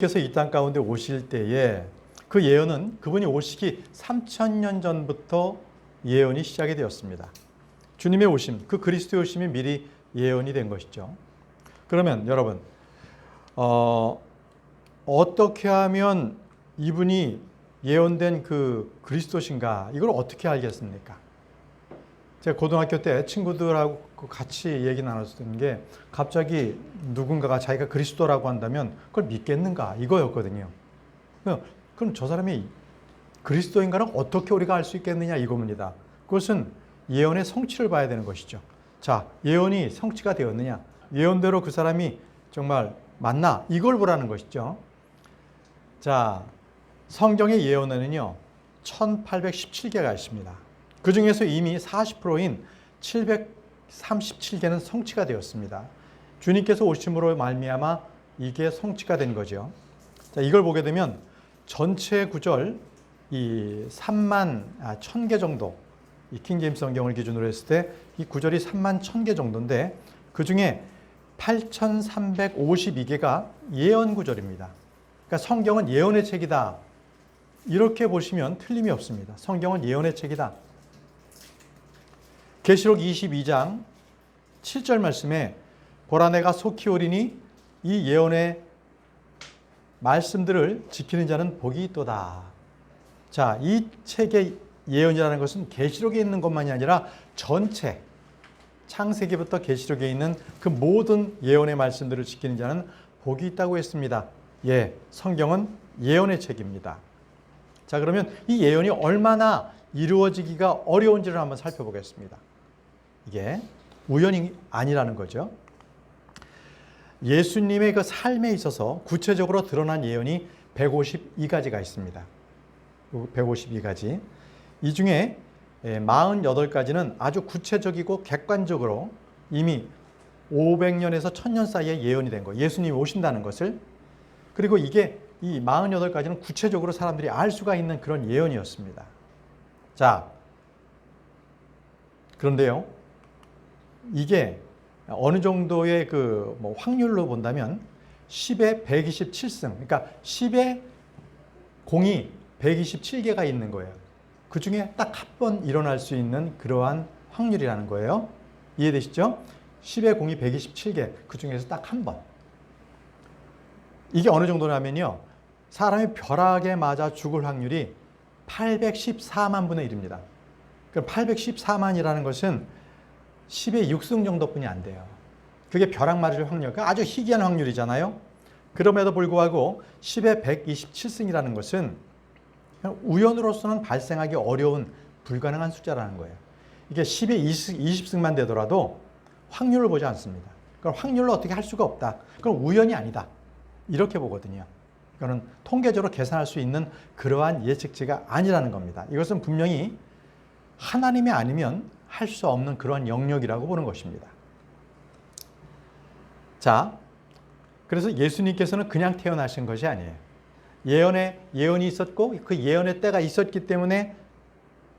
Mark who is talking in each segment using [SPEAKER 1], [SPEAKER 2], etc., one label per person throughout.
[SPEAKER 1] 께서 이 땅 가운데 오실 때에 그 예언은 그분이 오시기 3000년 전부터 예언이 시작이 되었습니다. 주님의 오심, 그 그리스도의 오심이 미리 예언이 된 것이죠. 그러면 여러분, 어떻게 하면 이분이 예언된 그 그리스도신가, 이걸 어떻게 알겠습니까? 제가 고등학교 때 친구들하고 같이 얘기 나눴던 게 갑자기 누군가가 자기가 그리스도라고 한다면 그걸 믿겠는가 이거였거든요. 그럼 저 사람이 그리스도인가는 어떻게 우리가 알 수 있겠느냐 이겁니다. 그것은 예언의 성취를 봐야 되는 것이죠. 자, 예언이 성취가 되었느냐, 예언대로 그 사람이 정말 맞나, 이걸 보라는 것이죠. 자, 성경의 예언에는요 1817개가 있습니다. 그 중에서 이미 40%인 737개는 성취가 되었습니다. 주님께서 오심으로 말미암아 이게 성취가 된 거죠. 자, 이걸 보게 되면 전체 구절 이 3만 1000개 정도, 이 킹제임스 성경을 기준으로 했을 때 이 구절이 3만 1000개 정도인데 그 중에 8352개가 예언 구절입니다. 그러니까 성경은 예언의 책이다. 이렇게 보시면 틀림이 없습니다. 성경은 예언의 책이다. 계시록 22장 7절 말씀에 보라 내가 속히 오리니 이 예언의 말씀들을 지키는 자는 복이 있도다. 자, 이 책의 예언이라는 것은 계시록에 있는 것만이 아니라 전체 창세기부터 계시록에 있는 그 모든 예언의 말씀들을 지키는 자는 복이 있다고 했습니다. 예, 성경은 예언의 책입니다. 자, 그러면 이 예언이 얼마나 이루어지기가 어려운지를 한번 살펴보겠습니다. 이게 우연이 아니라는 거죠. 예수님의 그 삶에 있어서 구체적으로 드러난 예언이 152가지가 있습니다. 152가지. 이 중에 48가지는 아주 구체적이고 객관적으로 이미 500년에서 1000년 사이에 예언이 된 거예요. 예수님이 오신다는 것을. 그리고 이게 이 48가지는 구체적으로 사람들이 알 수가 있는 그런 예언이었습니다. 자, 그런데요, 이게 어느 정도의 그 확률로 본다면 10의 127승, 그러니까 10의 공이 127개가 있는 거예요. 그 중에 딱 한 번 일어날 수 있는 그러한 확률이라는 거예요. 이해되시죠? 10의 공이 127개, 그 중에서 딱 한 번. 이게 어느 정도냐면요, 사람이 벼락에 맞아 죽을 확률이 814만 분의 1입니다. 그럼 814만이라는 것은 10의 6승 정도뿐이 안 돼요. 그게 벼락 맞을 확률, 아주 희귀한 확률이잖아요. 그럼에도 불구하고 10의 127승이라는 것은 우연으로서는 발생하기 어려운 불가능한 숫자라는 거예요. 이게 10의 20승만 되더라도 확률을 보지 않습니다. 그럼 확률로 어떻게 할 수가 없다. 그럼 우연이 아니다. 이렇게 보거든요. 이거는 통계적으로 계산할 수 있는 그러한 예측치가 아니라는 겁니다. 이것은 분명히 하나님이 아니면 할 수 없는 그러한 영역이라고 보는 것입니다. 자, 그래서 예수님께서는 그냥 태어나신 것이 아니에요. 예언이 있었고 그 예언의 때가 있었기 때문에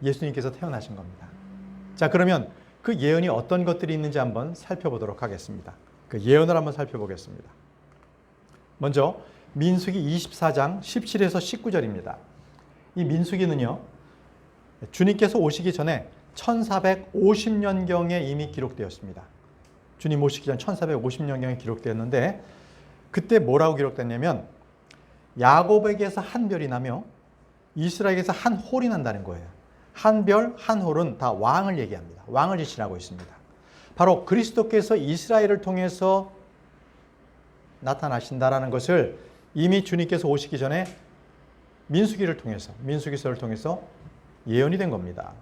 [SPEAKER 1] 예수님께서 태어나신 겁니다. 자, 그러면 그 예언이 어떤 것들이 있는지 한번 살펴보도록 하겠습니다. 그 예언을 한번 살펴보겠습니다. 먼저 민수기 24장 17에서 19절입니다. 이 민수기는요, 주님께서 오시기 전에 1450년경에 이미 기록되었습니다. 주님 오시기 전 1450년경에 기록되었는데 그때 뭐라고 기록됐냐면 야곱에게서 한 별이 나며 이스라엘에게서 한 홀이 난다는 거예요. 한 별, 한 홀은 다 왕을 얘기합니다. 왕을 지칭하고 있습니다. 바로 그리스도께서 이스라엘을 통해서 나타나신다라는 것을 이미 주님께서 오시기 전에 민수기서를 통해서 예언이 된 겁니다.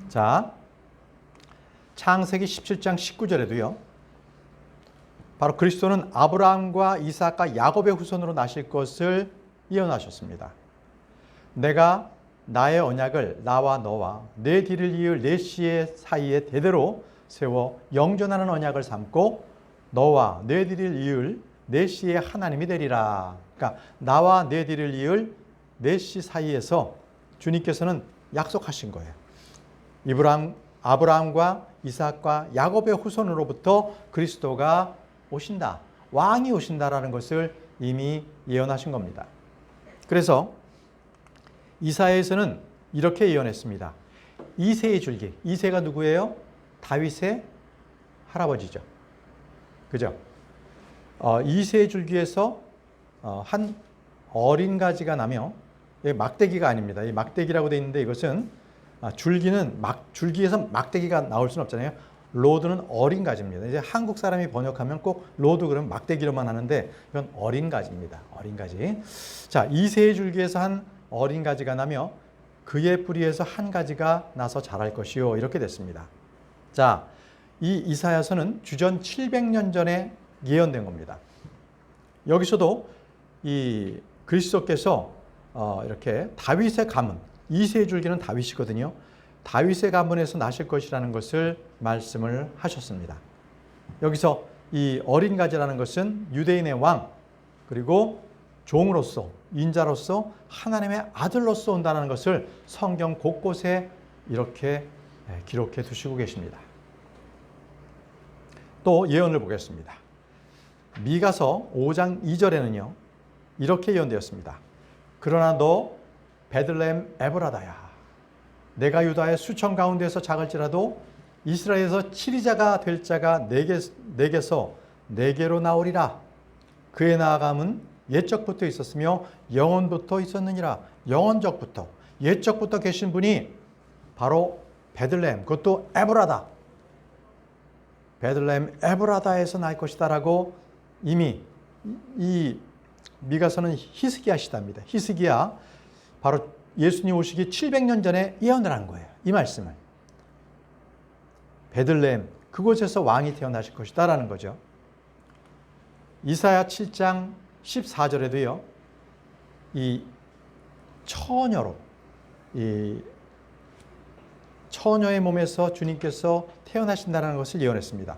[SPEAKER 1] 자, 창세기 17장 19절에도요. 바로 그리스도는 아브라함과 이삭과 야곱의 후손으로 나실 것을 예언하셨습니다. 내가 나의 언약을 나와 너와 내 뒤를 이을 내 씨의 사이에 대대로 세워 영존하는 언약을 삼고 너와 내 뒤를 이을 내 씨의 하나님이 되리라. 그러니까 나와 내 뒤를 이을 내 씨 사이에서 주님께서는 약속하신 거예요. 아브라함과 이삭과 야곱의 후손으로부터 그리스도가 오신다. 왕이 오신다라는 것을 이미 예언하신 겁니다. 그래서 이사야에서는 이렇게 예언했습니다. 이새의 줄기. 이새가 누구예요? 다윗의 할아버지죠. 그죠? 이새의 줄기에서 한 어린 가지가 나며, 막대기가 아닙니다. 이 막대기라고 되어 있는데 이것은 줄기는 줄기에서 막대기가 나올 수는 없잖아요. 로드는 어린 가지입니다. 이제 한국 사람이 번역하면 꼭 로드 그러면 막대기로만 하는데 이건 어린 가지입니다. 어린 가지. 자, 이새의 줄기에서 한 어린 가지가 나며 그의 뿌리에서 한 가지가 나서 자랄 것이요. 이렇게 됐습니다. 자, 이 이사야서는 주전 700년 전에 예언된 겁니다. 여기서도 이 그리스도께서 이렇게 다윗의 가문, 이새의 줄기는 다윗이거든요. 다윗의 가문에서 나실 것이라는 것을 말씀을 하셨습니다. 여기서 이 어린 가지라는 것은 유대인의 왕, 그리고 종으로서, 인자로서 하나님의 아들로서 온다는 것을 성경 곳곳에 이렇게 기록해 두시고 계십니다. 또 예언을 보겠습니다. 미가서 5장 2절에는요. 이렇게 예언되었습니다. 그러나 너 베들레헴 에브라다야. 내가 유다의 수천 가운데서 작을지라도 이스라엘에서 치리자가 될 자가 내게서 내게로 나오리라. 그의 나아감은 옛적부터 있었으며 영원부터 있었느니라. 영원적부터, 옛적부터 계신 분이 바로 베들레헴, 그것도 에브라다. 베들레헴 에브라다에서 날 것이다라고 이미 이 미가서는 히스기야 시대입니다. 히스기야, 바로 예수님 오시기 700년 전에 예언을 한 거예요. 이 말씀을. 베들레헴, 그곳에서 왕이 태어나실 것이다라는 거죠. 이사야 7장 14절에도요. 이 처녀로, 이 처녀의 몸에서 주님께서 태어나신다는 것을 예언했습니다.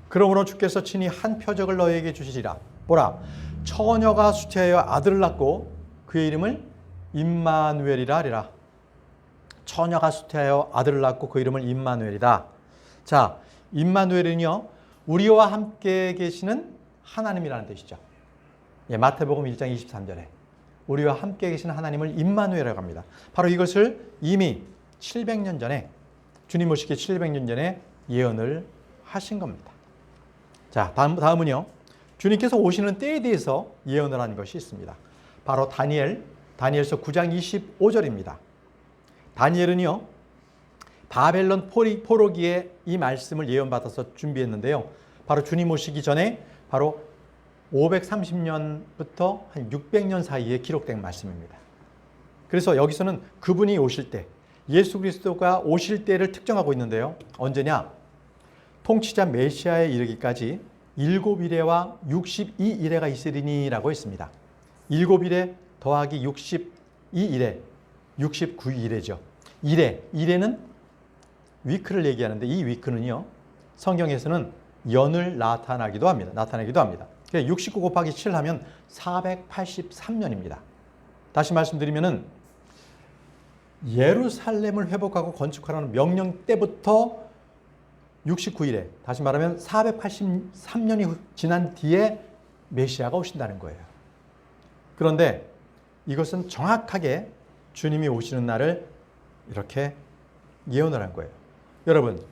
[SPEAKER 1] 그러므로 주께서 친히 한 표적을 너희에게 주시리라. 보라, 처녀가 수태하여 아들을 낳고 그의 이름을 임마누엘이라 하리라. 처녀가 수태하여 아들을 낳고 그 이름을 임마누엘이다. 자, 임마누엘은요, 우리와 함께 계시는 하나님이라는 뜻이죠. 마태복음 1장 23절에 우리와 함께 계시는 하나님을 임마누엘이라고 합니다. 바로 이것을 이미 700년 전에, 주님 오시기 700년 전에 예언을 하신 겁니다. 자, 다음은요. 주님께서 오시는 때에 대해서 예언을 한 것이 있습니다. 바로 다니엘서 9장 25절입니다. 다니엘은요. 바벨론 포로기에 이 말씀을 예언받아서 준비했는데요. 바로 주님 오시기 전에 바로 530년부터 한 600년 사이에 기록된 말씀입니다. 그래서 여기서는 그분이 오실 때, 예수 그리스도가 오실 때를 특정하고 있는데요. 언제냐? 통치자 메시아에 이르기까지 7이레와 62이레가 있으리니라고 했습니다. 7이레 더하기 62이레, 69이레죠. 이레는 위크를 얘기하는데 이 위크는요. 성경에서는 연을 나타내기도 합니다. 69 곱하기 7 하면 483년입니다. 다시 말씀드리면은 예루살렘을 회복하고 건축하라는 명령 때부터 69일에, 다시 말하면 483년이 지난 뒤에 메시아가 오신다는 거예요. 그런데 이것은 정확하게 주님이 오시는 날을 이렇게 예언을 한 거예요. 여러분,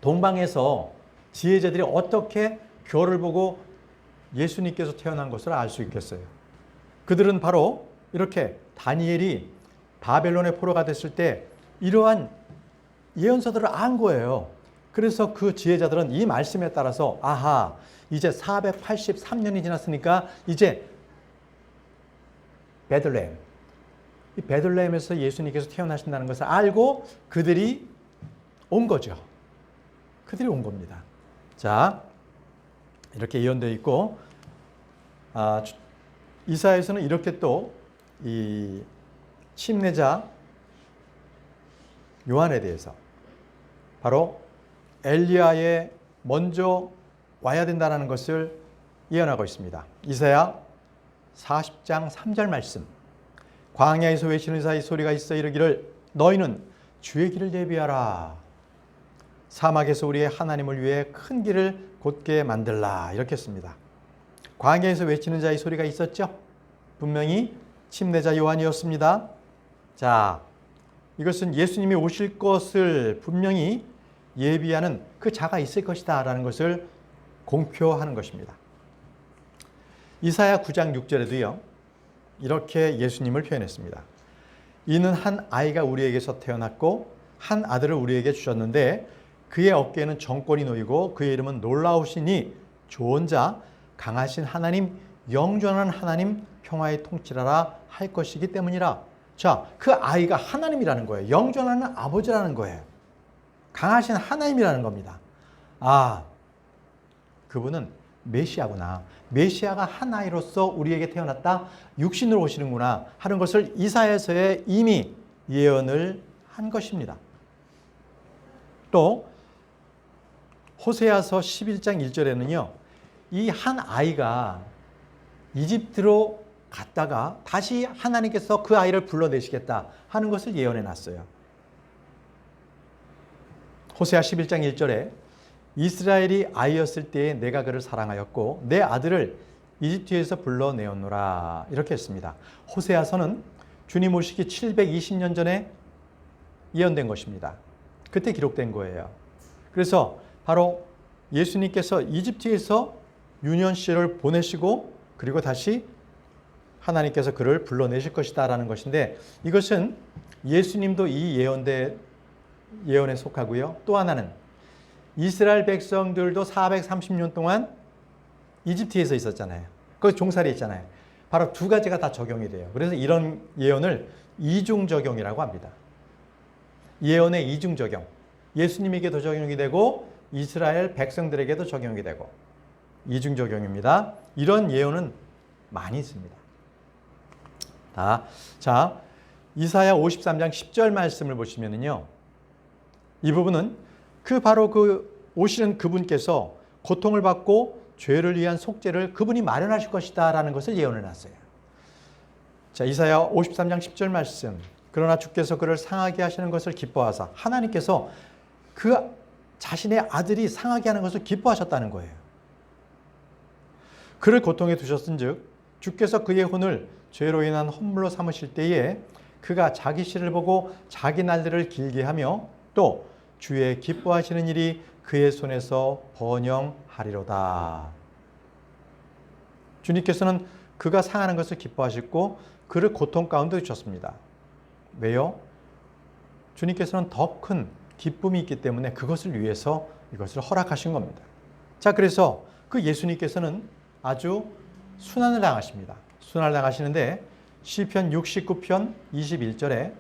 [SPEAKER 1] 동방에서 지혜자들이 어떻게 별을 보고 예수님께서 태어난 것을 알 수 있겠어요? 그들은 바로 이렇게 다니엘이 바벨론의 포로가 됐을 때 이러한 예언서들을 안 거예요. 그래서 그 지혜자들은 이 말씀에 따라서 아하, 이제 483년이 지났으니까 이제 베들레헴, 이 베들레헴에서 예수님께서 태어나신다는 것을 알고 그들이 온 거죠. 그들이 온 겁니다. 자, 이렇게 예언되어 있고, 이사야에서는 이렇게 또 이 침례자 요한에 대해서 바로 엘리야에 먼저 와야 된다는 것을 예언하고 있습니다. 이사야 40장 3절 말씀. 광야에서 외치는 자의 소리가 있어 이르기를 너희는 주의 길을 예비하라. 사막에서 우리의 하나님을 위해 큰 길을 곧게 만들라. 이렇게 했습니다. 광야에서 외치는 자의 소리가 있었죠. 분명히 침례자 요한이었습니다. 자, 이것은 예수님이 오실 것을 분명히 예비하는 그 자가 있을 것이다 라는 것을 공표하는 것입니다. 이사야 9장 6절에도요. 이렇게 예수님을 표현했습니다. 이는 한 아이가 우리에게서 태어났고 한 아들을 우리에게 주셨는데 그의 어깨에는 정권이 놓이고 그의 이름은 놀라우시니 좋은 자, 강하신 하나님, 영존한 하나님, 평화의 통치라라 할 것이기 때문이라. 자, 그 아이가 하나님이라는 거예요. 영존하는 아버지라는 거예요. 강하신 하나님이라는 겁니다. 아, 그분은 메시아구나. 메시아가 한 아이로서 우리에게 태어났다. 육신으로 오시는구나 하는 것을 이사야서에 이미 예언을 한 것입니다. 또 호세아서 11장 1절에는요. 이 한 아이가 이집트로 갔다가 다시 하나님께서 그 아이를 불러내시겠다 하는 것을 예언해 놨어요. 호세아 11장 1절에 이스라엘이 아이였을 때에 내가 그를 사랑하였고 내 아들을 이집트에서 불러내었노라 이렇게 했습니다. 호세아서는 주님 오시기 720년 전에 예언된 것입니다. 그때 기록된 거예요. 그래서 바로 예수님께서 이집트에서 유년 시절을 보내시고 그리고 다시 하나님께서 그를 불러내실 것이다 라는 것인데 이것은 예수님도 이 예언에 속하고요. 또 하나는 이스라엘 백성들도 430년 동안 이집트에서 있었잖아요. 거기 종살이 있잖아요. 바로 두 가지가 다 적용이 돼요. 그래서 이런 예언을 이중 적용이라고 합니다. 예언의 이중 적용. 예수님에게도 적용이 되고 이스라엘 백성들에게도 적용이 되고 이중 적용입니다. 이런 예언은 많이 있습니다. 자, 이사야 53장 10절 말씀을 보시면은요. 이 부분은 바로 오시는 그분께서 고통을 받고 죄를 위한 속죄를 그분이 마련하실 것이다 라는 것을 예언해 놨어요. 자, 이사야 53장 10절 말씀. 그러나 주께서 그를 상하게 하시는 것을 기뻐하사 하나님께서 그 자신의 아들이 상하게 하는 것을 기뻐하셨다는 거예요. 그를 고통에 두셨은즉 주께서 그의 혼을 죄로 인한 헌물로 삼으실 때에 그가 자기 씨를 보고 자기 날들을 길게 하며 또 주의 기뻐하시는 일이 그의 손에서 번영하리로다. 주님께서는 그가 상하는 것을 기뻐하셨고 그를 고통 가운데 두셨습니다. 왜요? 주님께서는 더 큰 기쁨이 있기 때문에 그것을 위해서 이것을 허락하신 겁니다. 자, 그래서 그 예수님께서는 아주 순환을 당하십니다. 순환을 당하시는데 시편 69편 21절에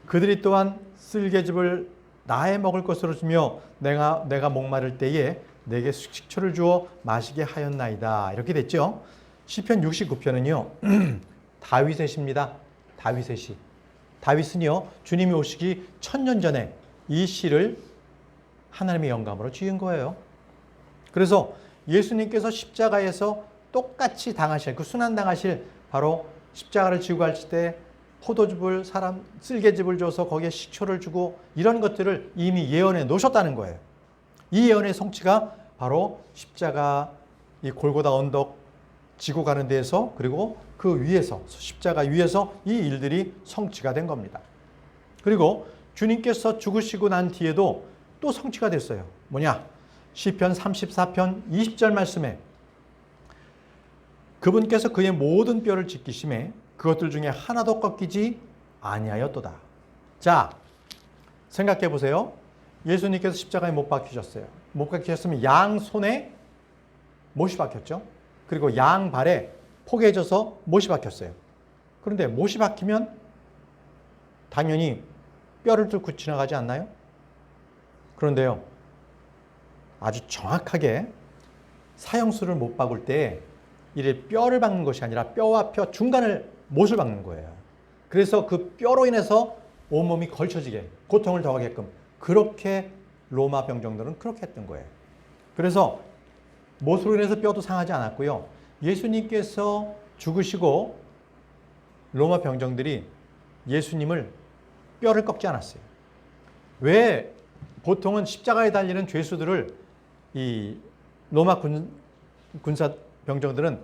[SPEAKER 1] 그들이 또한 쓸개즙을 나의 먹을 것으로 주며 내가 목마를 때에 내게 식초를 주어 마시게 하였나이다. 이렇게 됐죠. 시편 69편은요. 다윗의 시입니다. 다윗의 시. 다윗은요. 주님이 오시기 1000년 전에 이 시를 하나님의 영감으로 지은 거예요. 그래서 예수님께서 십자가에서 똑같이 당하실, 그 순환당하실 바로 십자가를 지고 가실 때 포도즙을 쓸개즙을 줘서 거기에 식초를 주고 이런 것들을 이미 예언해 놓으셨다는 거예요. 이 예언의 성취가 바로 십자가 이 골고다 언덕 지고 가는 데에서 그리고 그 위에서 십자가 위에서 이 일들이 성취가 된 겁니다. 그리고 주님께서 죽으시고 난 뒤에도 또 성취가 됐어요. 뭐냐? 시편 34편 20절 말씀에 그분께서 그의 모든 뼈를 찢기심에 그것들 중에 하나도 꺾이지 아니하였도다. 자, 생각해 보세요. 예수님께서 십자가에 못 박히셨어요. 못 박히셨으면 양 손에 못이 박혔죠. 그리고 양 발에 포개져서 못이 박혔어요. 그런데 못이 박히면 당연히 뼈를 뚫고 지나가지 않나요? 그런데요. 아주 정확하게 사형수를 못 박을 때 이래 뼈를 박는 것이 아니라 뼈와 뼈 중간을 못을 박는 거예요. 그래서 그 뼈로 인해서 온몸이 걸쳐지게 고통을 더하게끔 그렇게 로마 병정들은 그렇게 했던 거예요. 그래서 못으로 인해서 뼈도 상하지 않았고요. 예수님께서 죽으시고 로마 병정들이 예수님을 뼈를 꺾지 않았어요. 왜 보통은 십자가에 달리는 죄수들을 이 로마 군사 병정들은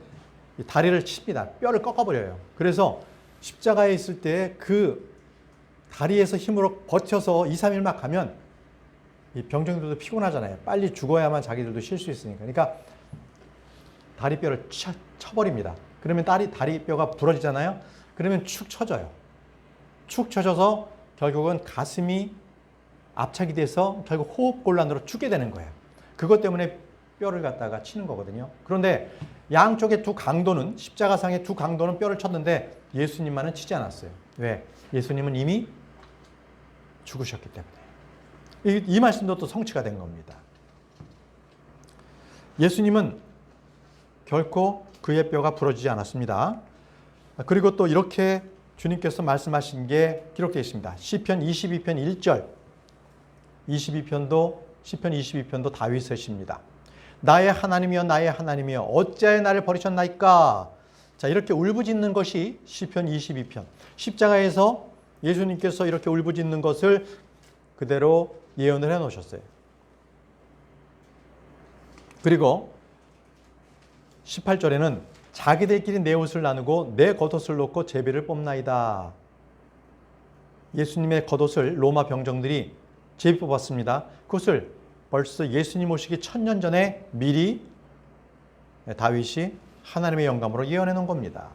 [SPEAKER 1] 이 다리를 칩니다. 뼈를 꺾어버려요. 그래서 십자가에 있을 때 그 다리에서 힘으로 버텨서 2, 3일 막 가면 이 병정들도 피곤하잖아요. 빨리 죽어야만 자기들도 쉴 수 있으니까. 그러니까 다리뼈를 쳐버립니다. 그러면 다리뼈가 부러지잖아요. 그러면 축 처져요. 축 처져서 결국은 가슴이 압착이 돼서 결국 호흡곤란으로 죽게 되는 거예요. 그것 때문에 뼈를 갖다가 치는 거거든요. 그런데 양쪽의 두 강도는, 십자가상의 두 강도는 뼈를 쳤는데 예수님만은 치지 않았어요. 왜? 예수님은 이미 죽으셨기 때문에. 이 말씀도 또 성취가 된 겁니다. 예수님은 결코 그의 뼈가 부러지지 않았습니다. 그리고 또 이렇게 주님께서 말씀하신 게 기록되어 있습니다. 시편 22편 1절. 시편 22편도 다윗의 시입니다. 나의 하나님이여 나의 하나님이여 어찌하여 나를 버리셨나이까. 자, 이렇게 울부짖는 것이 시편 22편. 십자가에서 예수님께서 이렇게 울부짖는 것을 그대로 예언을 해 놓으셨어요. 그리고 18절에는 자기들끼리 내 옷을 나누고 내 겉옷을 놓고 제비를 뽑나이다. 예수님의 겉옷을 로마 병정들이 제비 뽑았습니다. 그것을 벌써 예수님 오시기 1000년 전에 미리 다윗이 하나님의 영감으로 예언해 놓은 겁니다.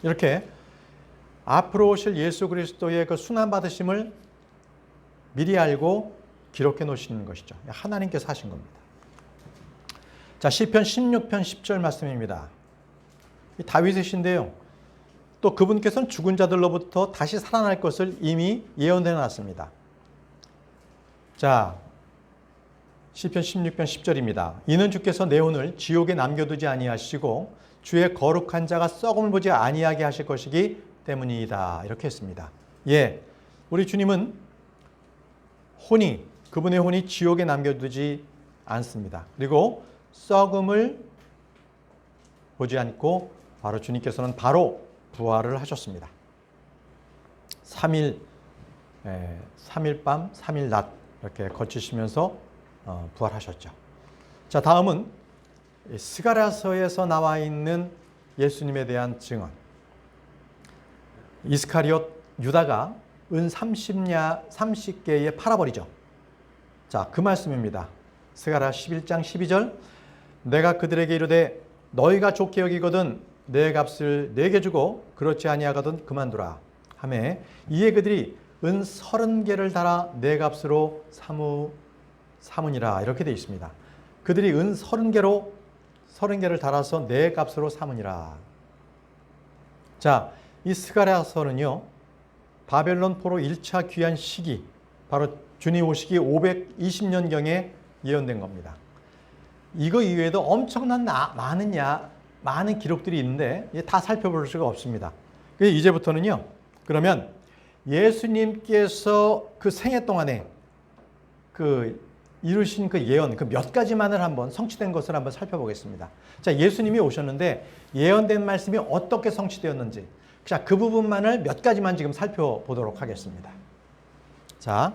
[SPEAKER 1] 이렇게 앞으로 오실 예수 그리스도의 그 순환 받으심을 미리 알고 기록해 놓으시는 것이죠. 하나님께서 하신 겁니다. 자, 시편 16편 10절 말씀입니다. 다윗의 시인데요. 또 그분께서는 죽은 자들로부터 다시 살아날 것을 이미 예언해 놨습니다. 자, 시편 16편 10절입니다. 이는 주께서 내 혼을 지옥에 남겨두지 아니하시고 주의 거룩한 자가 썩음을 보지 아니하게 하실 것이기 때문이다. 이렇게 했습니다. 예, 우리 주님은 그분의 혼이 지옥에 남겨두지 않습니다. 그리고 썩음을 보지 않고 바로 주님께서는 바로 부활을 하셨습니다. 3일 밤, 3일 낮 이렇게 거치시면서 부활하셨죠. 자, 다음은 스가랴서에서 나와 있는 예수님에 대한 증언. 이스카리옷 유다가 은 30개에 팔아버리죠. 자, 그 말씀입니다. 스가랴 11장 12절. 내가 그들에게 이르되 너희가 좋게 여기거든 내 값을 내게 주고 그렇지 아니하거든 그만두라 하매 이에 그들이 은 30개를 달아 내 값으로 삼으니라. 이렇게 되어 있습니다. 그들이 은 30개를 달아서 내 값으로 삼으니라. 자, 이 스가랴서는요, 바벨론 포로 1차 귀환 시기, 바로 주님 오시기 520년경에 예언된 겁니다. 이거 이외에도 엄청난 많은 기록들이 있는데 다 살펴볼 수가 없습니다. 이제부터는요, 그러면 예수님께서 그 생애 동안에 이루신 그 예언, 그 몇 가지만을 한번 성취된 것을 한번 살펴보겠습니다. 자, 예수님이 오셨는데 예언된 말씀이 어떻게 성취되었는지, 자, 그 부분만을 몇 가지만 지금 살펴보도록 하겠습니다. 자,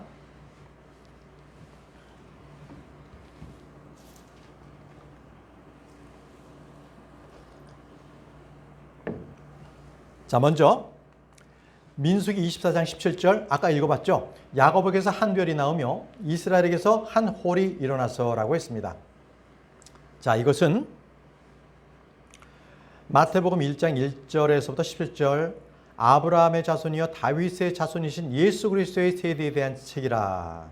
[SPEAKER 1] 먼저 민수기 24장 17절 아까 읽어봤죠? 야곱에게서 한 별이 나오며 이스라엘에게서 한 홀이 일어나서라고 했습니다. 자, 이것은 마태복음 1장 1절에서부터 17절 아브라함의 자손이여 다윗의 자손이신 예수 그리스도의 세대에 대한 책이라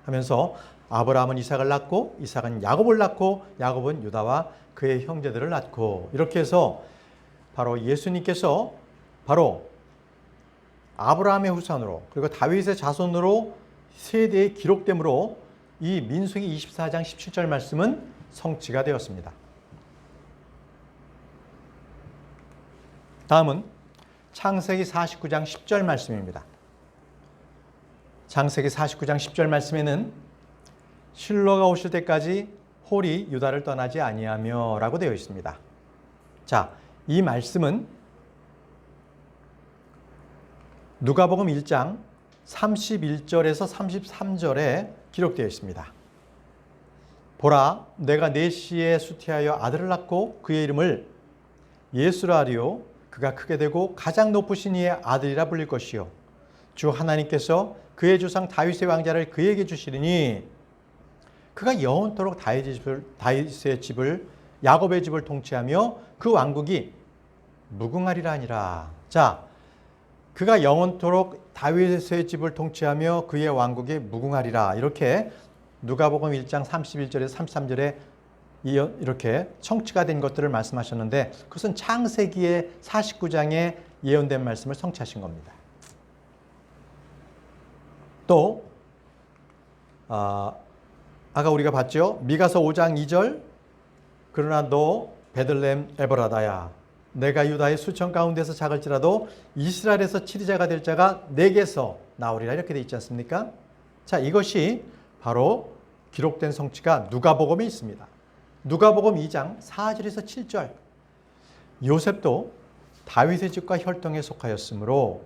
[SPEAKER 1] 하면서 아브라함은 이삭을 낳고 이삭은 야곱을 낳고 야곱은 유다와 그의 형제들을 낳고 이렇게 해서 바로 예수님께서 바로 아브라함의 후손으로 그리고 다윗의 자손으로 세대에 기록되므로 이 민수기 24장 17절 말씀은 성취가 되었습니다. 다음은 창세기 49장 10절 말씀입니다. 창세기 49장 10절 말씀에는 실로가 오실 때까지 홀이 유다를 떠나지 아니하며 라고 되어 있습니다. 자, 이 말씀은 누가복음 1장 31절에서 33절에 기록되어 있습니다. 보라, 내가 내 씨에 수태하여 아들을 낳고 그의 이름을 예수라 하리요. 그가 크게 되고 가장 높으신 이의 아들이라 불릴 것이요. 주 하나님께서 그의 조상 다윗의 왕자를 그에게 주시리니 그가 영원토록 다윗의 집을 야곱의 집을 통치하며 그 왕국이 무궁하리라 하니라. 자, 그가 영원토록 다윗의 집을 통치하며 그의 왕국이 무궁하리라. 이렇게 누가복음 1장 31절에서 33절에 이렇게 성취가 된 것들을 말씀하셨는데 그것은 창세기의 49장에 예언된 말씀을 성취하신 겁니다. 또 아까 우리가 봤죠. 미가서 5장 2절 그러나 너 베들레헴 에브라다야 내가 유다의 수천 가운데서 작을지라도 이스라엘에서 치리자가 될 자가 내게서 나오리라 이렇게 돼 있지 않습니까? 자, 이것이 바로 기록된 성취가 누가복음에 있습니다. 누가복음 2장 4절에서 7절 요셉도 다윗의 집과 혈통에 속하였으므로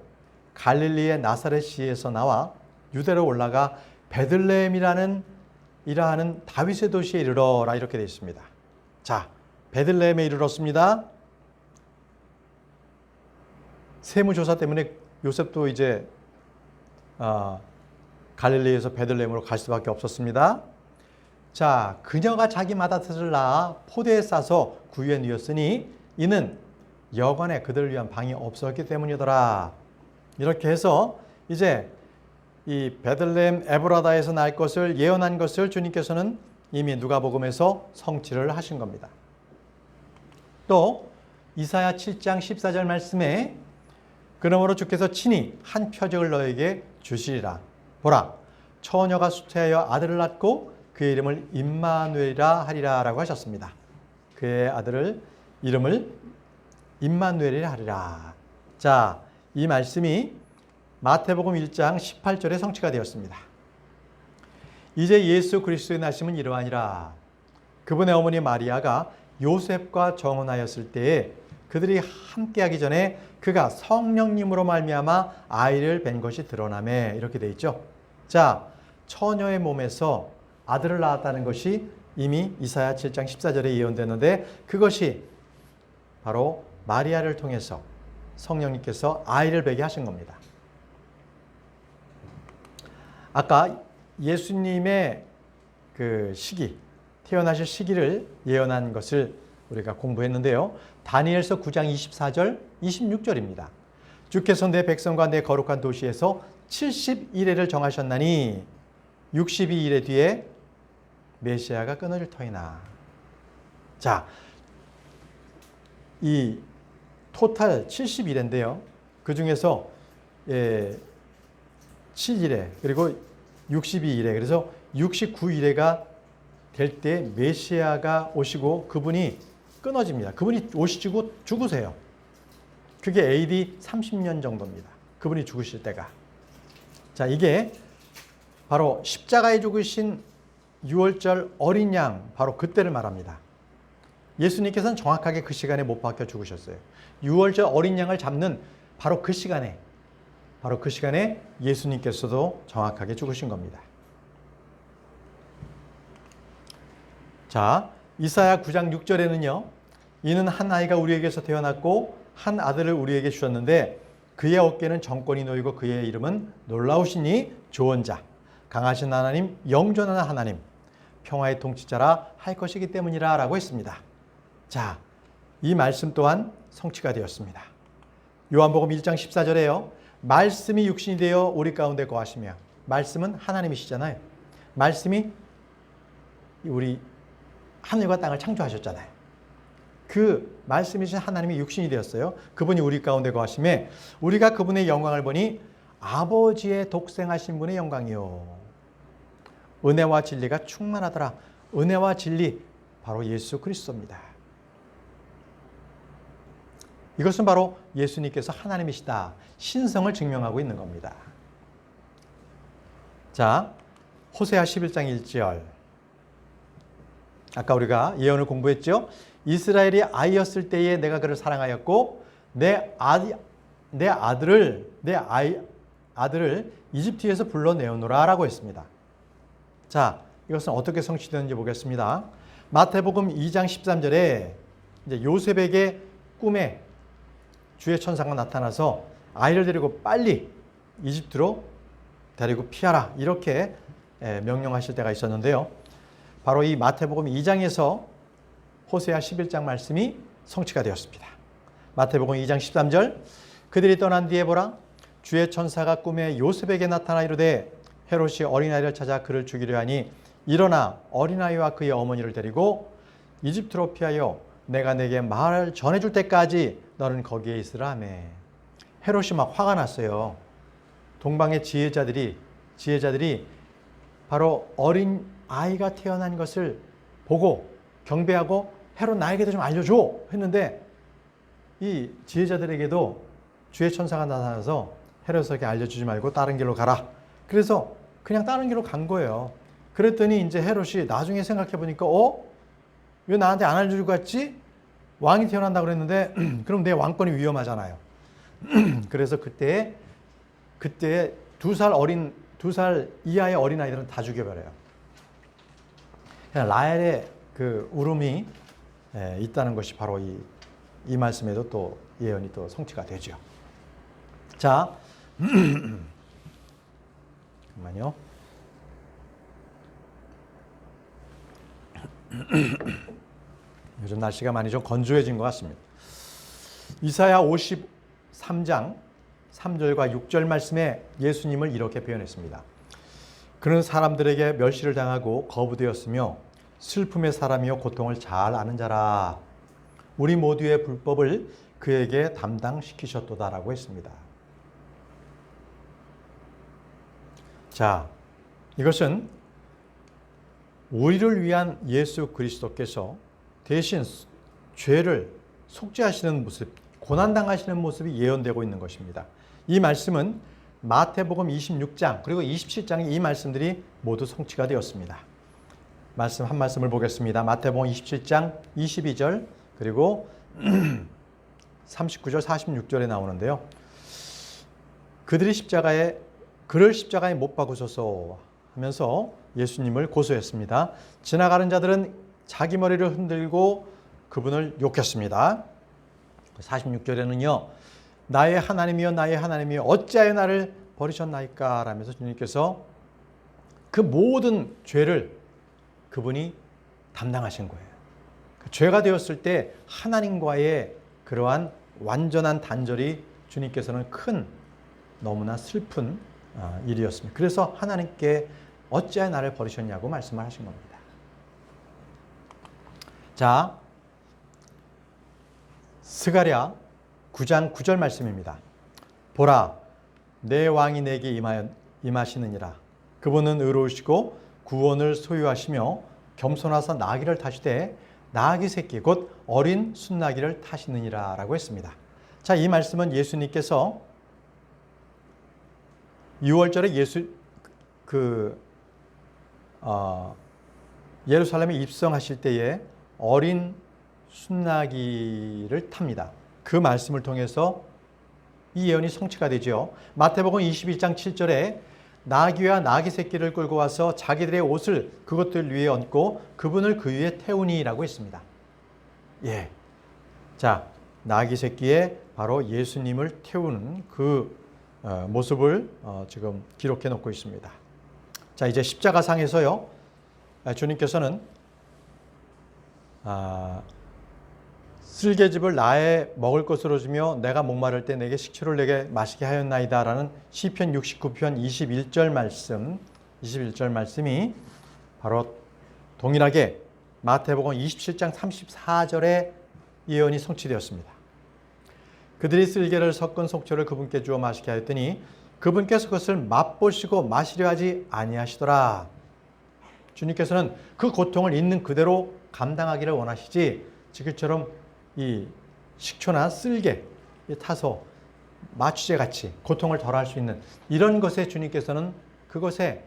[SPEAKER 1] 갈릴리의 나사렛시에서 나와 유대로 올라가 베들레헴이라는 다윗의 도시에 이르러라 이렇게 되어 있습니다. 자, 베들레헴에 이르렀습니다. 세무조사 때문에 요셉도 이제 갈릴리에서 베들레헴으로 갈 수밖에 없었습니다. 자, 그녀가 자기 맏아들을 낳아 포대에 싸서 구유에 누였으니 이는 여관에 그들을 위한 방이 없었기 때문이더라. 이렇게 해서 이제 이 베들레헴 에브라다에서 날 것을 예언한 것을 주님께서는 이미 누가복음에서 성취를 하신 겁니다. 또 이사야 7장 14절 말씀에 그러므로 주께서 친히 한 표적을 너에게 주시리라. 보라, 처녀가 수태하여 아들을 낳고 그의 이름을 임마누엘이라 하리라 라고 하셨습니다. 그의 아들을 이름을 임마누엘이라 하리라. 자, 이 말씀이 마태복음 1장 18절에 성취가 되었습니다. 이제 예수 그리스도의 나심은 이러하니라. 그분의 어머니 마리아가 요셉과 정혼하였을 때에 그들이 함께하기 전에 그가 성령님으로 말미암아 아이를 뵌 것이 드러나매 이렇게 돼 있죠. 자, 처녀의 몸에서 아들을 낳았다는 것이 이미 이사야 7장 14절에 예언되는데 그것이 바로 마리아를 통해서 성령님께서 아이를 뵈게 하신 겁니다. 아까 예수님의 그 시기, 태어나실 시기를 예언한 것을 우리가 공부했는데요. 다니엘서 9장 24절, 26절입니다. 주께서 내 백성과 내 거룩한 도시에서 70일회를 정하셨나니 62일의 뒤에 메시아가 끊어질 터이나. 자, 이 토탈 70일인데요. 그 중에서 7일회 그리고 62일회 그래서 69일회가 될 때 메시아가 오시고 그분이 끊어집니다. 그분이 오시고 죽으세요. 그게 AD 30년 정도입니다. 그분이 죽으실 때가. 자, 이게 바로 십자가에 죽으신 6월절 어린 양 바로 그때를 말합니다. 예수님께서는 정확하게 그 시간에 못 박혀 죽으셨어요. 6월절 어린 양을 잡는 바로 그 시간에 예수님께서도 정확하게 죽으신 겁니다. 자, 이사야 9장 6절에는요. 이는 한 아이가 우리에게서 태어났고 한 아들을 우리에게 주셨는데 그의 어깨는 정권이 놓이고 그의 이름은 놀라우시니 조언자, 강하신 하나님, 영존하는 하나님, 평화의 통치자라 할 것이기 때문이라 라고 했습니다. 자, 이 말씀 또한 성취가 되었습니다. 요한복음 1장 14절에요. 말씀이 육신이 되어 우리 가운데 거하시며, 말씀은 하나님이시잖아요. 말씀이 우리 하늘과 땅을 창조하셨잖아요. 그 말씀이신 하나님이 육신이 되었어요. 그분이 우리 가운데 거하심에 우리가 그분의 영광을 보니 아버지의 독생하신 분의 영광이요. 은혜와 진리가 충만하더라. 은혜와 진리 바로 예수 그리스도입니다. 이것은 바로 예수님께서 하나님이시다. 신성을 증명하고 있는 겁니다. 자, 호세아 11장 1절. 아까 우리가 예언을 공부했죠. 이스라엘이 아이였을 때에 내가 그를 사랑하였고 내 아들을 이집트에서 불러내오노라 라고 했습니다. 자, 이것은 어떻게 성취되는지 보겠습니다. 마태복음 2장 13절에 이제 요셉에게 꿈에 주의 천사가 나타나서 아이를 데리고 빨리 이집트로 데리고 피하라 이렇게 명령하실 때가 있었는데요. 바로 이 마태복음 2장에서 호세아 11장 말씀이 성취가 되었습니다. 마태복음 2장 13절 그들이 떠난 뒤에 보라 주의 천사가 꿈에 요셉에게 나타나 이르되 헤롯이 어린아이를 찾아 그를 죽이려 하니 일어나 어린아이와 그의 어머니를 데리고 이집트로 피하여 내가 내게 말을 전해줄 때까지 너는 거기에 있으라 하며 헤롯이 막 화가 났어요. 동방의 지혜자들이 바로 어린 아이가 태어난 것을 보고 경배하고 헤롯 나에게도 좀 알려줘 했는데 이 지혜자들에게도 주의 천사가 나타나서 헤롯에게 알려주지 말고 다른 길로 가라. 그래서 그냥 다른 길로 간 거예요. 그랬더니 이제 헤롯이 나중에 생각해 보니까 왜 나한테 안 알려주고 갔지? 왕이 태어난다 그랬는데 그럼 내 왕권이 위험하잖아요. 그래서 그때 2살 이하의 어린아이들은 다 죽여버려요. 라헬의 그 울음이 있다는 것이 바로 이 말씀에도 또 예언이 또 성취가 되죠. 자, 잠깐만요. 요즘 날씨가 많이 좀 건조해진 것 같습니다. 이사야 53장 3절과 6절 말씀에 예수님을 이렇게 표현했습니다. 그는 사람들에게 멸시를 당하고 거부되었으며 슬픔의 사람이요 고통을 잘 아는 자라. 우리 모두의 불법을 그에게 담당시키셨도다라고 했습니다. 자, 이것은 우리를 위한 예수 그리스도께서 대신 죄를 속죄하시는 모습, 고난당하시는 모습이 예언되고 있는 것입니다. 이 말씀은 마태복음 26장 그리고 27장의 이 말씀들이 모두 성취가 되었습니다. 말씀 한 말씀을 보겠습니다. 마태복음 27장 22절 그리고 39절 46절에 나오는데요. 그를 십자가에 못 박으소서 하면서 예수님을 고소했습니다. 지나가는 자들은 자기 머리를 흔들고 그분을 욕했습니다. 46절에는요. 나의 하나님이여 나의 하나님이여 어찌하여 나를 버리셨나이까 라면서 주님께서 그 모든 죄를 그분이 담당하신 거예요. 죄가 되었을 때 하나님과의 그러한 완전한 단절이 주님께서는 큰 너무나 슬픈 일이었습니다. 그래서 하나님께 어찌하여 나를 버리셨냐고 말씀을 하신 겁니다. 자, 스가랴 9장 9절 말씀입니다. 보라, 내 왕이 내게 임하시느니라. 그분은 의로우시고 구원을 소유하시며 겸손하사 나귀를 타시되 나귀 새끼 곧 어린 순나귀를 타시느니라 라고 했습니다. 자, 이 말씀은 예수님께서 6월절에 예루살렘에 입성하실 때에 어린 순나귀를 탑니다. 그 말씀을 통해서 이 예언이 성취가 되죠. 마태복음 21장 7절에 나귀와 나귀 새끼를 끌고 와서 자기들의 옷을 그것들 위에 얹고 그분을 그 위에 태우니라고 했습니다. 예. 자, 나귀 새끼에 바로 예수님을 태우는 그 모습을 지금 기록해 놓고 있습니다. 자, 이제 십자가상에서요. 주님께서는 쓸개즙을 나의 먹을 것으로 주며 내가 목마를 때 내게 식초를 내게 마시게 하였나이다 라는 시편 69편 21절 말씀이 바로 동일하게 마태복음 27장 34절의 예언이 성취되었습니다. 그들이 쓸개를 섞은 속초를 그분께 주어 마시게 하였더니 그분께서 그것을 맛보시고 마시려 하지 아니하시더라. 주님께서는 그 고통을 있는 그대로 감당하기를 원하시지 지금처럼 이 식초나 쓸개 타서 마취제 같이 고통을 덜할 수 있는 이런 것에 주님께서는 그것에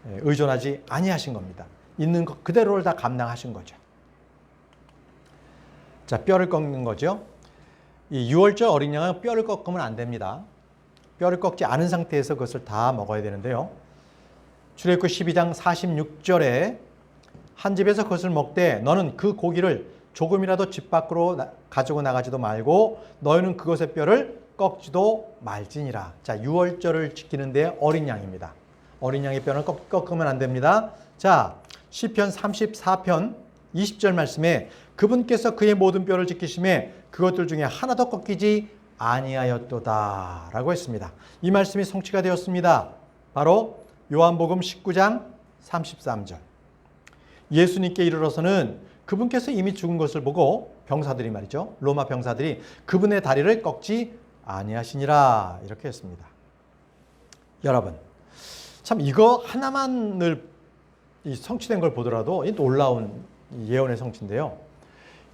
[SPEAKER 1] 의존하지 아니하신 겁니다. 있는 것 그대로를 다 감당하신 거죠. 자, 뼈를 꺾는 거죠. 이 6월절 어린 양은 뼈를 꺾으면 안 됩니다. 뼈를 꺾지 않은 상태에서 그것을 다 먹어야 되는데요. 출애굽기 12장 46절에 한 집에서 그것을 먹되 너는 그 고기를 조금이라도 집 밖으로 가지고 나가지도 말고 너희는 그것의 뼈를 꺾지도 말지니라. 자, 유월절을 지키는데 어린 양입니다. 어린 양의 뼈는 꺾으면 안 됩니다. 자, 시편 34편 20절 말씀에 그분께서 그의 모든 뼈를 지키심에 그것들 중에 하나도 꺾이지 아니하였도다 라고 했습니다. 이 말씀이 성취가 되었습니다. 바로 요한복음 19장 33절. 예수님께 이르러서는 그분께서 이미 죽은 것을 보고 병사들이 말이죠. 로마 병사들이 그분의 다리를 꺾지 아니하시니라 이렇게 했습니다. 여러분, 참 이거 하나만을 성취된 걸 보더라도 놀라운 예언의 성취인데요.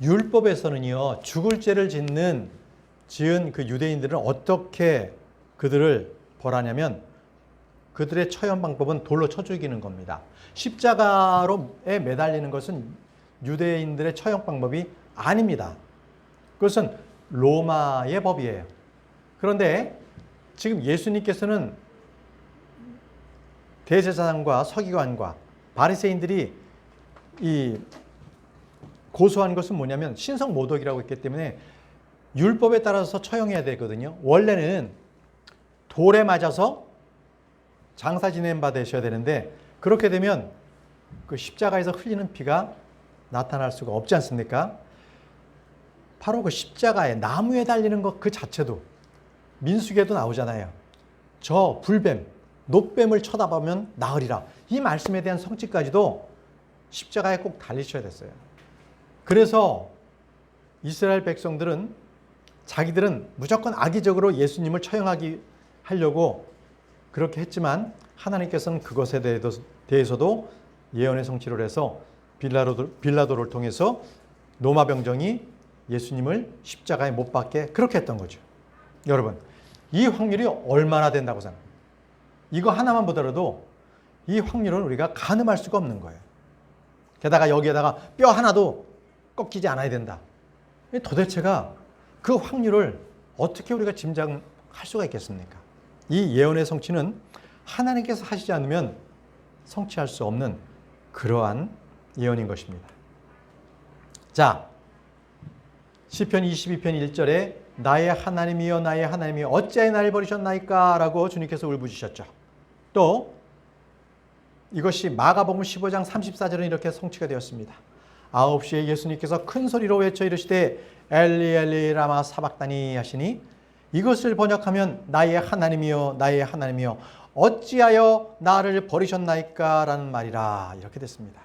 [SPEAKER 1] 율법에서는요, 죽을 죄를 지은 그 유대인들은 어떻게 그들을 벌하냐면 그들의 처형 방법은 돌로 쳐 죽이는 겁니다. 십자가로에 매달리는 것은 유대인들의 처형 방법이 아닙니다. 그것은 로마의 법이에요. 그런데 지금 예수님께서는 대제사장과 서기관과 바리새인들이 이 고소한 것은 뭐냐면 신성모독이라고 했기 때문에 율법에 따라서 처형해야 되거든요. 원래는 돌에 맞아서 장사 지낸 바 되셔야 되는데 그렇게 되면 그 십자가에서 흘리는 피가 나타날 수가 없지 않습니까? 바로 그 십자가에 나무에 달리는 것 그 자체도 민수기에도 나오잖아요. 저 불뱀, 놋뱀을 쳐다보면 나으리라. 이 말씀에 대한 성취까지도 십자가에 꼭 달리셔야 됐어요. 그래서 이스라엘 백성들은 자기들은 무조건 악의적으로 예수님을 하려고 그렇게 했지만 하나님께서는 그것에 대해서도 예언의 성취를 해서 빌라도를 통해서 로마 병정이 예수님을 십자가에 못 박게 그렇게 했던 거죠. 여러분, 이 확률이 얼마나 된다고 생각합니까? 이거 하나만 보더라도 이 확률은 우리가 가늠할 수가 없는 거예요. 게다가 여기에다가 뼈 하나도 꺾이지 않아야 된다. 도대체가 그 확률을 어떻게 우리가 짐작할 수가 있겠습니까? 이 예언의 성취는 하나님께서 하시지 않으면 성취할 수 없는 그러한 예언인 것입니다. 자, 시편 22편 1절에 나의 하나님이여 나의 하나님이여 어찌하여 나를 버리셨나이까 라고 주님께서 울부짖으셨죠. 또 이것이 마가복음 15장 34절은 이렇게 성취가 되었습니다. 9시에 예수님께서 큰 소리로 외쳐 이르시되 엘리 엘리 라마 사박다니 하시니 이것을 번역하면 나의 하나님이여 나의 하나님이여 어찌하여 나를 버리셨나이까 라는 말이라 이렇게 됐습니다.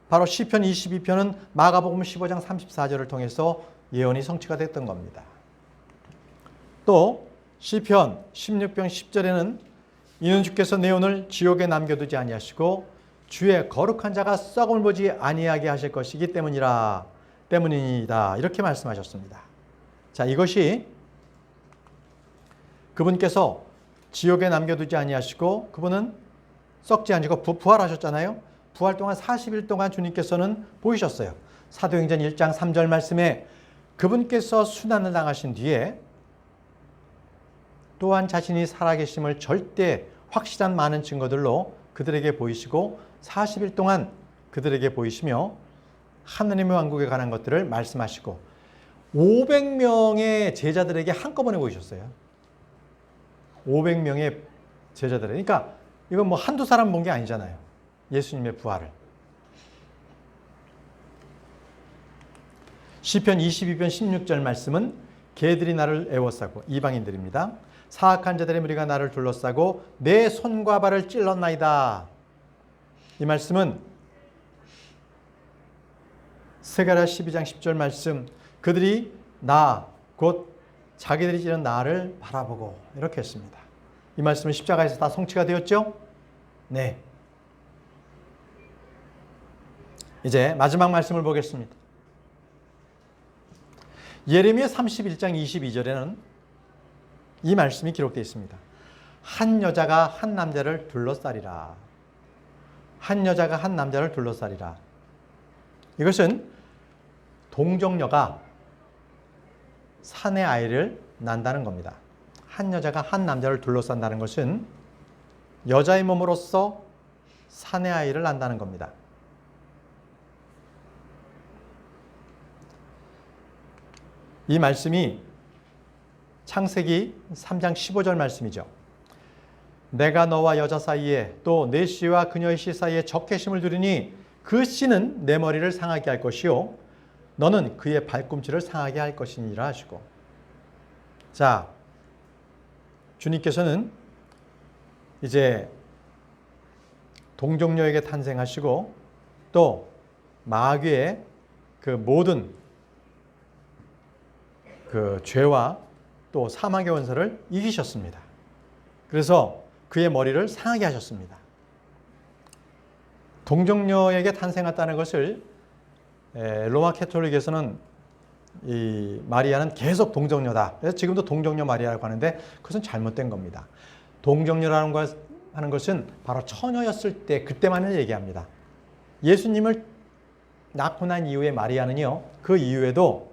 [SPEAKER 1] 바로 시편 22편은 마가복음 15장 34절을 통해서 예언이 성취가 됐던 겁니다. 또 시편 16편 10절에는 이는 주께서 내 혼을 지옥에 남겨두지 아니하시고 주의 거룩한 자가 썩음을 보지 아니하게 하실 것이기 때문이다 이렇게 말씀하셨습니다. 자, 이것이 그분께서 지옥에 남겨두지 아니하시고 그분은 썩지 않으시고 부활하셨잖아요. 부활 동안 40일 동안 주님께서는 보이셨어요. 사도행전 1장 3절 말씀에 그분께서 순환을 당하신 뒤에 또한 자신이 살아계심을 절대 확실한 많은 증거들로 그들에게 보이시고 40일 동안 그들에게 보이시며 하느님의 왕국에 관한 것들을 말씀하시고 500명의 제자들에게 한꺼번에 보이셨어요. 500명의 제자들. 그러니까 이건 뭐 한두 사람 본 게 아니잖아요. 예수님의 부활을. 시편 22편 16절 말씀은 개들이 나를 애워싸고 이방인들입니다. 사악한 자들의 무리가 나를 둘러싸고 내 손과 발을 찔렀나이다. 이 말씀은 스가랴 12장 10절 말씀 그들이 곧 자기들이 찌른 나를 바라보고 이렇게 했습니다. 이 말씀은 십자가에서 다 성취가 되었죠? 네. 이제 마지막 말씀을 보겠습니다. 예레미야 31장 22절에는 이 말씀이 기록되어 있습니다. 한 여자가 한 남자를 둘러싸리라. 한 여자가 한 남자를 둘러싸리라. 이것은 동정녀가 산의 아이를 낳는다는 겁니다. 한 여자가 한 남자를 둘러싼다는 것은 여자의 몸으로서 사내 아이를 낳는다는 겁니다. 이 말씀이 창세기 3장 15절 말씀이죠. 내가 너와 여자 사이에 또 내 씨와 그녀의 씨 사이에 적개심을 두리니 그 씨는 내 머리를 상하게 할 것이요 너는 그의 발꿈치를 상하게 할 것이니라 하시고, 자, 주님께서는 이제 동정녀에게 탄생하시고 또 마귀의 그 모든 그 죄와 또 사망의 원수를 이기셨습니다. 그래서 그의 머리를 상하게 하셨습니다. 동정녀에게 탄생했다는 것을 로마 캐톨릭에서는 이 마리아는 계속 동정녀다. 그래서 지금도 동정녀 마리아라고 하는데 그것은 잘못된 겁니다. 동정녀라는 하는 것은 바로 처녀였을 때 그때만을 얘기합니다. 예수님을 낳고 난 이후에 마리아는요, 그 이후에도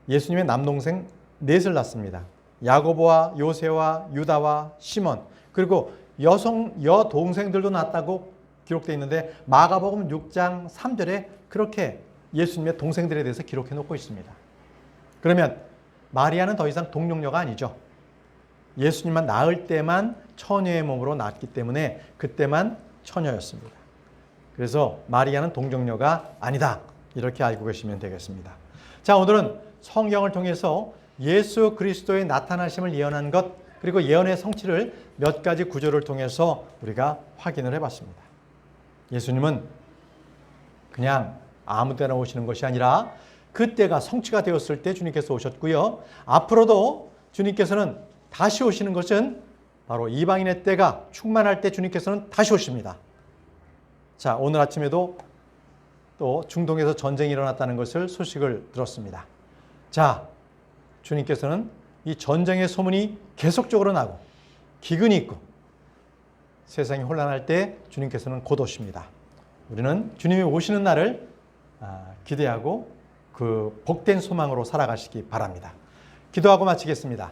[SPEAKER 1] 예수님의 남동생 넷을 낳습니다. 야고보와 요새와 유다와 시몬, 그리고 여동생들도 낳았다고 기록되어 있는데 마가복음 6장 3절에 그렇게 예수님의 동생들에 대해서 기록해 놓고 있습니다. 그러면 마리아는 더 이상 동정녀가 아니죠. 예수님만 낳을 때만 처녀의 몸으로 낳았기 때문에 그때만 처녀였습니다. 그래서 마리아는 동정녀가 아니다. 이렇게 알고 계시면 되겠습니다. 자, 오늘은 성경을 통해서 예수 그리스도의 나타나심을 예언한 것, 그리고 예언의 성취를 몇 가지 구절을 통해서 우리가 확인을 해봤습니다. 예수님은 그냥 아무 때나 오시는 것이 아니라 그때가 성취가 되었을 때 주님께서 오셨고요. 앞으로도 주님께서는 다시 오시는 것은 바로 이방인의 때가 충만할 때 주님께서는 다시 오십니다. 자, 오늘 아침에도 또 중동에서 전쟁이 일어났다는 것을 소식을 들었습니다. 자, 주님께서는 이 전쟁의 소문이 계속적으로 나고 기근이 있고 세상이 혼란할 때 주님께서는 곧 오십니다. 우리는 주님이 오시는 날을 기대하고 그 복된 소망으로 살아가시기 바랍니다. 기도하고 마치겠습니다.